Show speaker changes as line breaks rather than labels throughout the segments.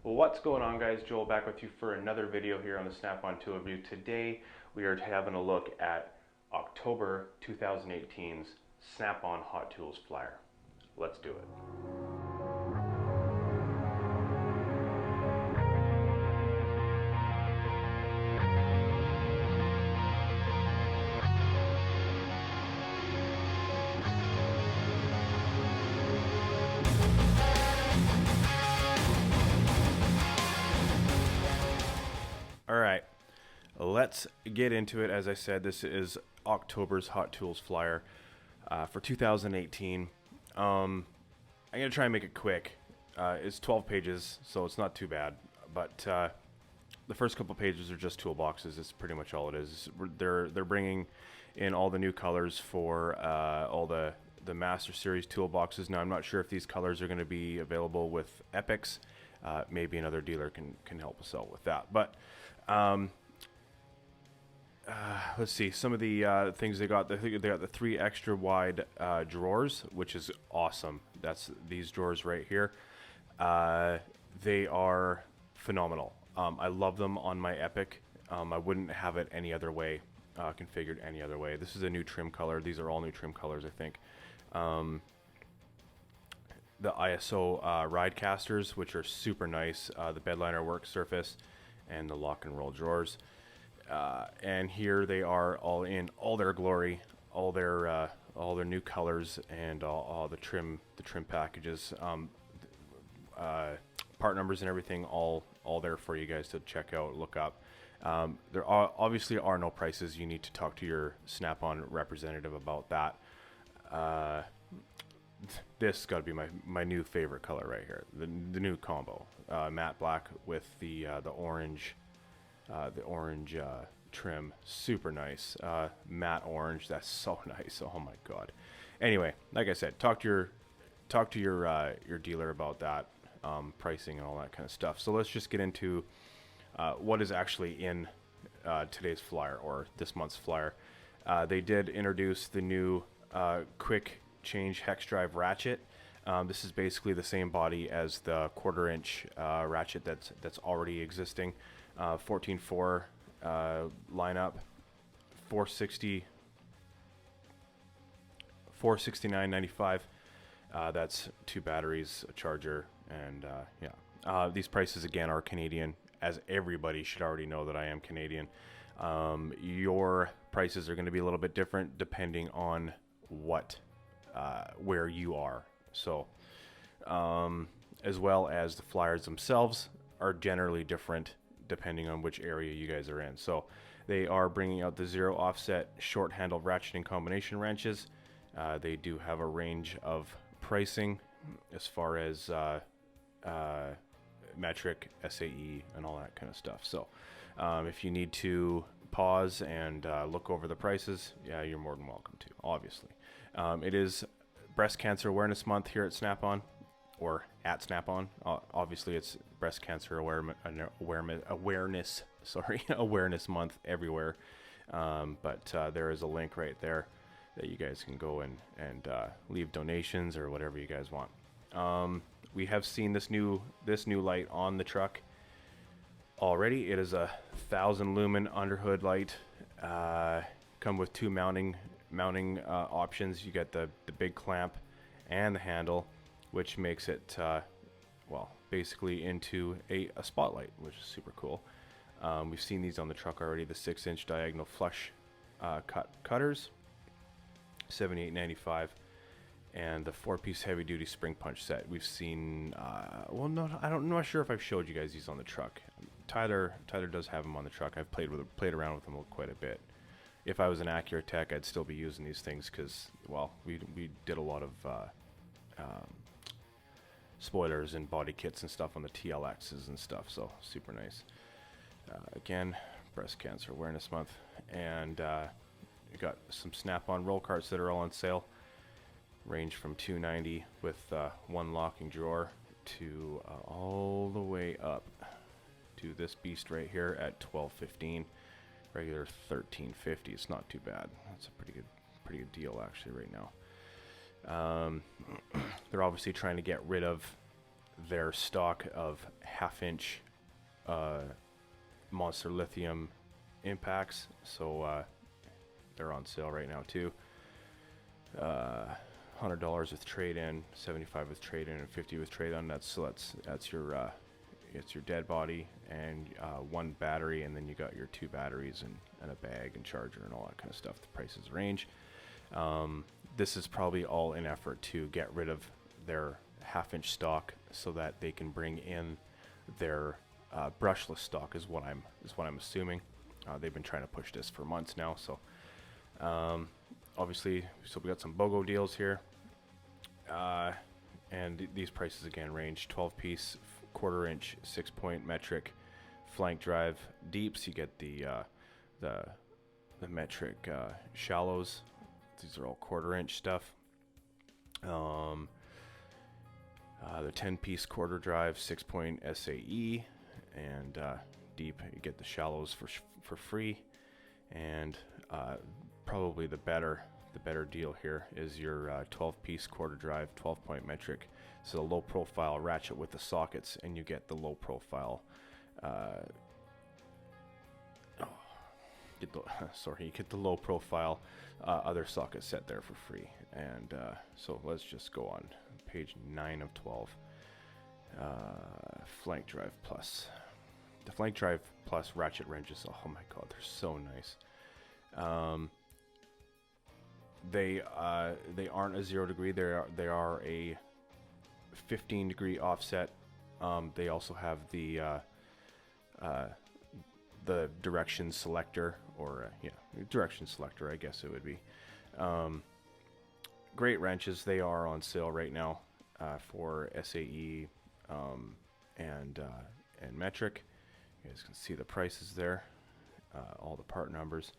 What's going on, guys? Joel back with you for another video here on the Snap-on Tool Review. Today we are having a look at October 2018's Snap-on Hot Tools flyer. Let's do it. All right, let's get into it. As I said, this is October's Hot Tools flyer for 2018. I'm gonna try and make it quick. It's 12 pages, so it's not too bad. But the first couple pages are just toolboxes. It's pretty much all it is. They're bringing in all the new colors for all the Master Series toolboxes. Now I'm not sure if these colors are going to be available with Epics. Maybe another dealer can help us out with that. But let's see some of the things they got. They got the 3 extra wide drawers, which is awesome. That's these drawers right here. They are phenomenal. I love them on my Epic. I wouldn't have it any other way, configured any other way. This is a new trim color. These are all new trim colors, I think. The ISO ride casters, which are super nice. The bedliner work surface and the lock and roll drawers. And here they are all in all their glory, all their new colors, and all the trim packages, part numbers and everything, all there for you guys to check out, look up. There obviously are no prices. You need to talk to your Snap-on representative about that. This got to be my new favorite color right here, the new combo, matte black with the orange. The orange trim, super nice. Matte orange, that's so nice. Oh my god. Anyway, like I said, talk to your dealer about that, pricing and all that kind of stuff. So let's just get into what is actually in today's flyer, or this month's flyer. They did introduce the new quick change hex drive ratchet. This is basically the same body as the 1/4 inch ratchet that's already existing. 14.4 lineup, 469.95. That's 2 batteries, a charger, and yeah. These prices again are Canadian, as everybody should already know that I am Canadian. Your prices are going to be a little bit different depending on where you are. So, as well as the flyers themselves are generally different depending on which area you guys are in. So they are bringing out the 0 offset short handle ratcheting combination wrenches. They do have a range of pricing as far as metric, SAE, and all that kind of stuff. So if you need to pause and look over the prices, yeah, you're more than welcome to, obviously. It is Breast Cancer Awareness Month here at Snap-on, or at Snap-on. Obviously, it's Breast Cancer Awareness Month everywhere. But there is a link right there that you guys can go and leave donations or whatever you guys want. We have seen this new light on the truck already. It is a 1,000 lumen underhood light. Come with 2 mounting options. You get the big clamp and the handle, which makes it well, basically into a spotlight, which is super cool. We've seen these on the truck already. The 6-inch diagonal flush cutters, $78.95, and the 4-piece heavy duty spring punch set. We've seen well, no, I'm not sure if I've showed you guys these on the truck. Tyler does have them on the truck. I've played around with them quite a bit. If I was an Acura tech, I'd still be using these things because, well, we did a lot of spoilers and body kits and stuff on the TLXs and stuff, so super nice. Again, Breast Cancer Awareness Month, and you got some Snap-on roll carts that are all on sale. Range from $290 with 1 locking drawer to all the way up to this beast right here at $12.15. Regular $13.50. It's not too bad. That's a pretty good deal actually right now. They're obviously trying to get rid of their stock of 1/2-inch Monster Lithium impacts. So they're on sale right now too. $100 with trade-in, $75 with trade-in, and $50 with trade-on. That's your it's your dead body and one battery, and then you got your 2 batteries and a bag and charger and all that kind of stuff. The prices range. This is probably all in effort to get rid of their 1/2-inch stock so that they can bring in their brushless stock is what I'm assuming. They've been trying to push this for months now. So obviously, so we got some BOGO deals here, and these prices again range 12-piece, 1/4-inch, 6-point metric flank drive deeps. You get the metric shallows. These are all 1/4-inch stuff. The 10-piece quarter drive, 6-point SAE, and deep. You get the shallows for free, and probably the better deal here is your 12-piece quarter drive, 12-point metric. So a low profile ratchet with the sockets, and you get the low profile. You get the low profile other socket set there for free. And so let's just go on page 9 of 12. Flank drive plus. The flank drive plus ratchet wrenches. Oh my god, they're so nice. They aren't a 0 degree. They are a 15-degree offset. They also have the direction selector, or direction selector, I guess it would be. Great wrenches. They are on sale right now for SAE and metric. You guys can see the prices there, all the part numbers,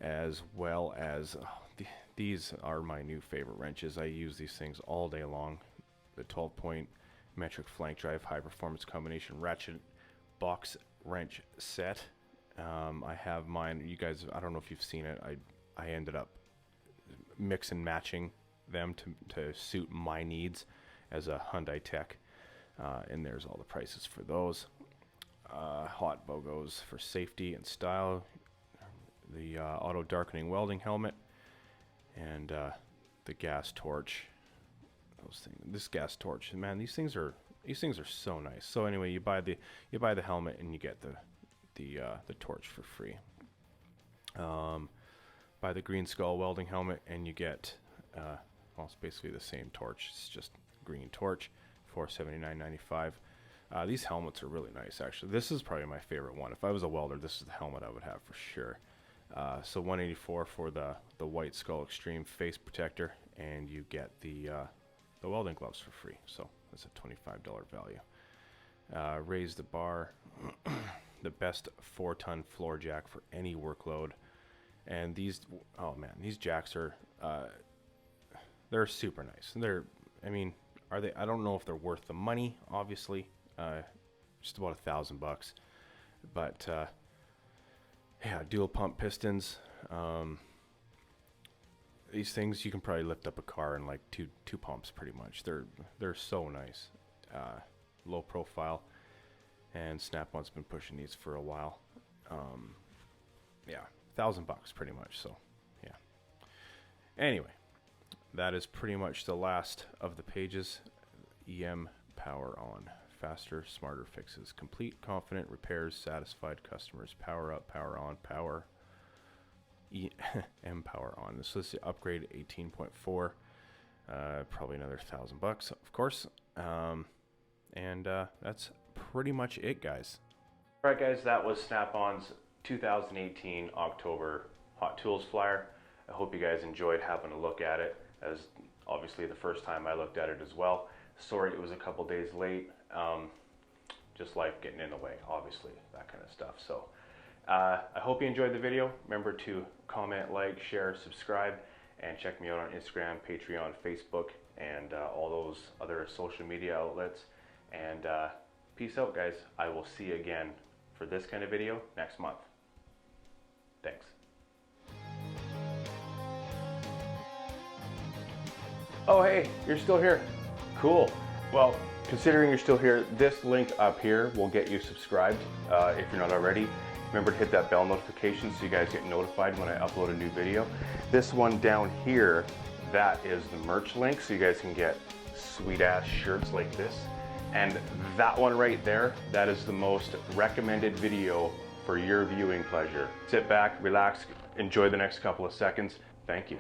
as well as these are my new favorite wrenches. I use these things all day long. The 12-point metric flank drive high performance combination ratchet box wrench set. I have mine. You guys, I don't know if you've seen it. I ended up mix and matching them to suit my needs as a Hyundai tech, and there's all the prices for those. Hot BOGOs for safety and style. The auto darkening welding helmet, and the gas torch. This gas torch, man, these things are so nice. So anyway, you buy the helmet and you get the torch for free. Buy the green skull welding helmet and you get well, it's basically the same torch. It's just green torch for $79.95. These helmets are really nice, actually. This is probably my favorite one. If I was a welder, this is the helmet I would have for sure. So $184 for the White Skull Extreme face protector, and you get the welding gloves for free. So that's a $25 value. Raise the bar, the best 4-ton floor jack for any workload. And these, oh man, these jacks are they're super nice. I mean, are they? I don't know if they're worth the money. Obviously, just about $1,000. But yeah, dual pump pistons. These things you can probably lift up a car in like two pumps, pretty much. They're so nice. Low profile, and Snap-on's been pushing these for a while. Yeah, $1,000 pretty much. So yeah. Anyway, that is pretty much the last of the pages. EM Power On. Faster, smarter fixes. Complete, confident repairs, satisfied customers. Power up, power on, power. EM Power On. This is the upgrade 18.4. Probably another $1,000, of course. And that's pretty much it, guys. All right, guys, that was Snap-on's 2018 October Hot Tools flyer. I hope you guys enjoyed having a look at it. As obviously the first time I looked at it as well. Sorry it was a couple days late. Just life getting in the way, obviously, that kind of stuff. So I hope you enjoyed the video. Remember to comment, like, share, subscribe, and check me out on Instagram, Patreon, Facebook, and all those other social media outlets. And peace out, guys. I will see you again for this kind of video next month. Thanks. Oh, hey, you're still here. Cool. Well, considering you're still here, this link up here will get you subscribed if you're not already. Remember to hit that bell notification so you guys get notified when I upload a new video. This one down here, that is the merch link, so you guys can get sweet ass shirts like this. And that one right there, that is the most recommended video for your viewing pleasure. Sit back, relax, enjoy the next couple of seconds. Thank you.